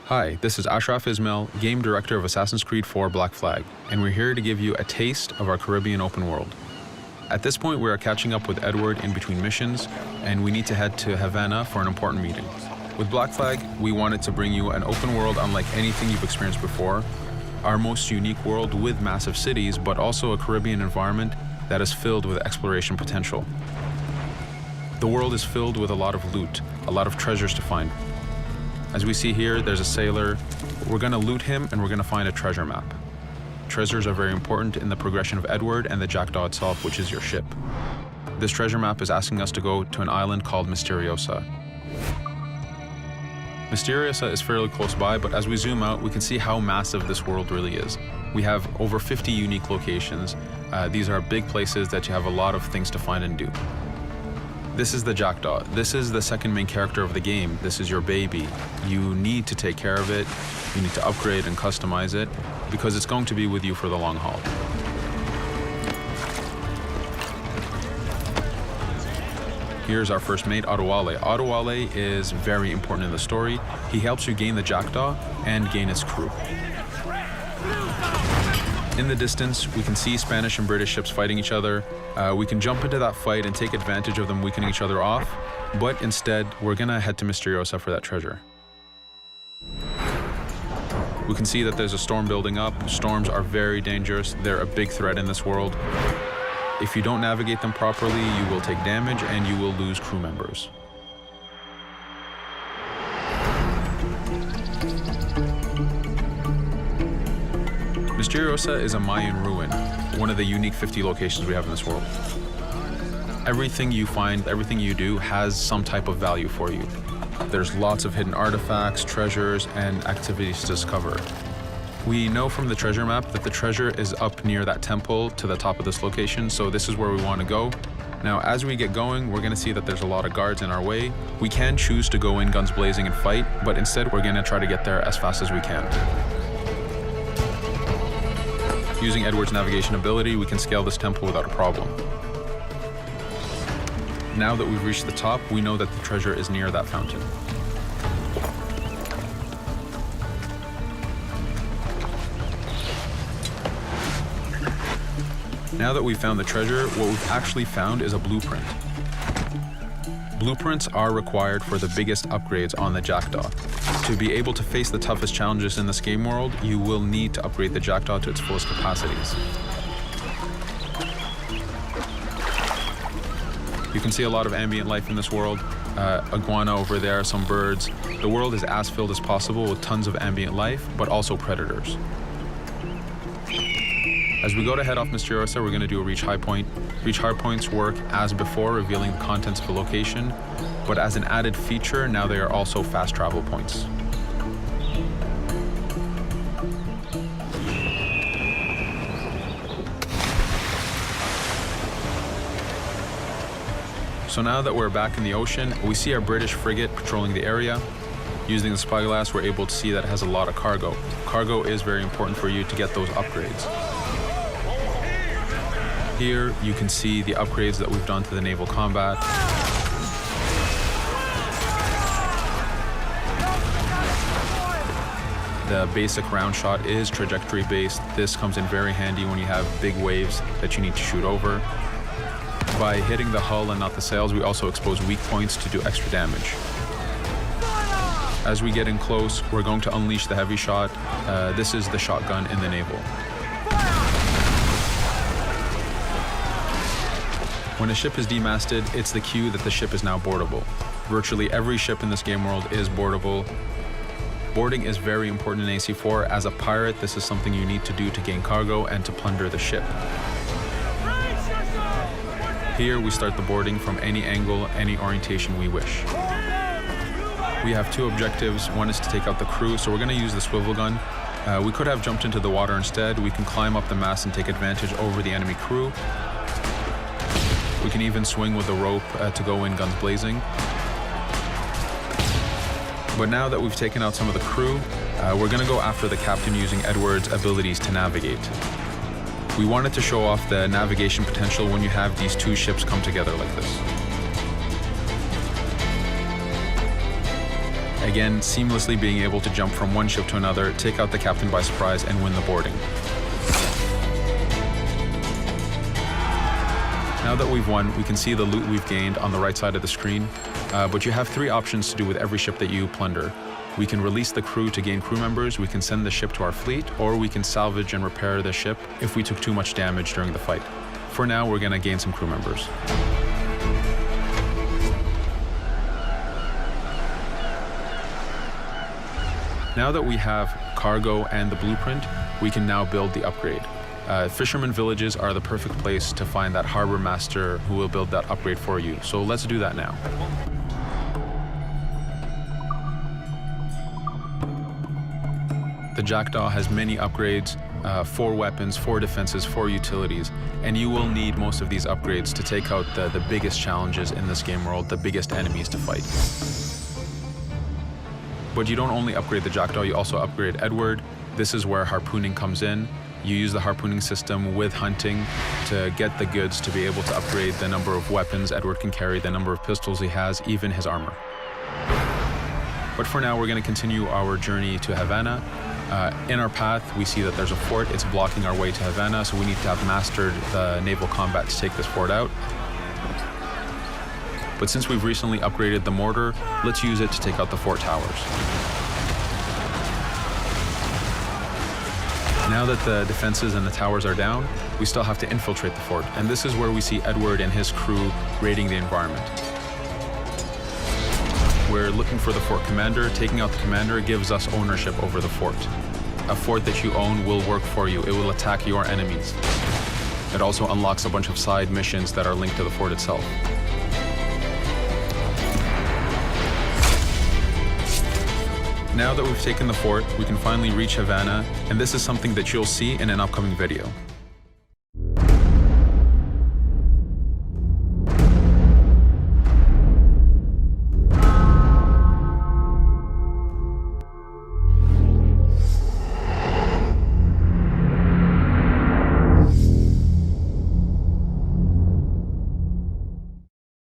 Hi, this is Ashraf Ismail, Game Director of Assassin's Creed 4 Black Flag, and we're here to give you a taste of our Caribbean open world. At this point, we are catching up with Edward in between missions, and we need to head to Havana for an important meeting. With Black Flag, we wanted to bring you an open world unlike anything you've experienced before, our most unique world with massive cities, but also a Caribbean environment that is filled with exploration potential. The world is filled with a lot of loot, a lot of treasures to find. As we see here, there's a sailor. We're gonna loot him and we're gonna find a treasure map. Treasures are very important in the progression of Edward and the Jackdaw itself, which is your ship. This treasure map is asking us to go to an island called Misteriosa. Misteriosa is fairly close by, but as we zoom out, we can see how massive this world really is. We have over 50 unique locations. These are big places that you have a lot of things to find and do. This is the Jackdaw. This is the second main character of the game. This is your baby. You need to take care of it. You need to upgrade and customize it because it's going to be with you for the long haul. Here's our first mate, Adewale. Adewale is very important in the story. He helps you gain the Jackdaw and gain its crew. In the distance, we can see Spanish and British ships fighting each other. We can jump into that fight and take advantage of them weakening each other off, but instead, we're gonna head to Misteriosa for that treasure. We can see that there's a storm building up. Storms are very dangerous. They're a big threat in this world. If you don't navigate them properly, you will take damage and you will lose crew members. Misteriosa is a Mayan ruin, one of the unique 50 locations we have in this world. Everything you find, everything you do has some type of value for you. There's lots of hidden artifacts, treasures, and activities to discover. We know from the treasure map that the treasure is up near that temple to the top of this location, so this is where we want to go. Now, as we get going, we're going to see that there's a lot of guards in our way. We can choose to go in guns blazing and fight, but instead we're going to try to get there as fast as we can. Using Edward's navigation ability, we can scale this temple without a problem. Now that we've reached the top, we know that the treasure is near that fountain. Now that we've found the treasure, what we've actually found is a blueprint. Blueprints are required for the biggest upgrades on the Jackdaw. To be able to face the toughest challenges in this game world, you will need to upgrade the Jackdaw to its fullest capacities. You can see a lot of ambient life in this world. Iguana over there, some birds. The world is as filled as possible with tons of ambient life, but also predators. As we go to head off Misteriosa, we're going to do a reach high point. Reach high points work as before, revealing the contents of a location, but as an added feature, now they are also fast travel points. So now that we're back in the ocean, we see our British frigate patrolling the area. Using the spyglass, we're able to see that it has a lot of cargo. Cargo is very important for you to get those upgrades. Here, you can see the upgrades that we've done to the naval combat. The basic round shot is trajectory based. This comes in very handy when you have big waves that you need to shoot over. By hitting the hull and not the sails, we also expose weak points to do extra damage. As we get in close, we're going to unleash the heavy shot. This is the shotgun in the naval. When a ship is demasted, it's the cue that the ship is now boardable. Virtually every ship in this game world is boardable. Boarding is very important in AC4. As a pirate, this is something you need to do to gain cargo and to plunder the ship. Here, we start the boarding from any angle, any orientation we wish. We have two objectives. One is to take out the crew, so we're going to use the swivel gun. We could have jumped into the water instead. We can climb up the mast and take advantage over the enemy crew. We can even swing with the rope to go in guns blazing. But now that we've taken out some of the crew, we're going to go after the captain using Edward's abilities to navigate. We wanted to show off the navigation potential when you have these two ships come together like this. Again, seamlessly being able to jump from one ship to another, take out the captain by surprise, and win the boarding. Now that we've won, we can see the loot we've gained on the right side of the screen, but you have 3 options to do with every ship that you plunder. We can release the crew to gain crew members, we can send the ship to our fleet, or we can salvage and repair the ship if we took too much damage during the fight. For now, we're going to gain some crew members. Now that we have cargo and the blueprint, we can now build the upgrade. Fisherman villages are the perfect place to find that harbor master who will build that upgrade for you. So let's do that now. The Jackdaw has many upgrades, 4 weapons, 4 defenses, 4 utilities, and you will need most of these upgrades to take out the biggest challenges in this game world, the biggest enemies to fight. But you don't only upgrade the Jackdaw, you also upgrade Edward. This is where harpooning comes in. You use the harpooning system with hunting to get the goods to be able to upgrade the number of weapons Edward can carry, the number of pistols he has, even his armor. But for now, we're going to continue our journey to Havana. In our path, we see that there's a fort. It's blocking our way to Havana, so we need to have mastered the naval combat to take this fort out. But since we've recently upgraded the mortar, let's use it to take out the fort towers. Now that the defenses and the towers are down, we still have to infiltrate the fort. And this is where we see Edward and his crew raiding the environment. We're looking for the fort commander. Taking out the commander gives us ownership over the fort. A fort that you own will work for you. It will attack your enemies. It also unlocks a bunch of side missions that are linked to the fort itself. Now that we've taken the fort, we can finally reach Havana, and this is something that you'll see in an upcoming video.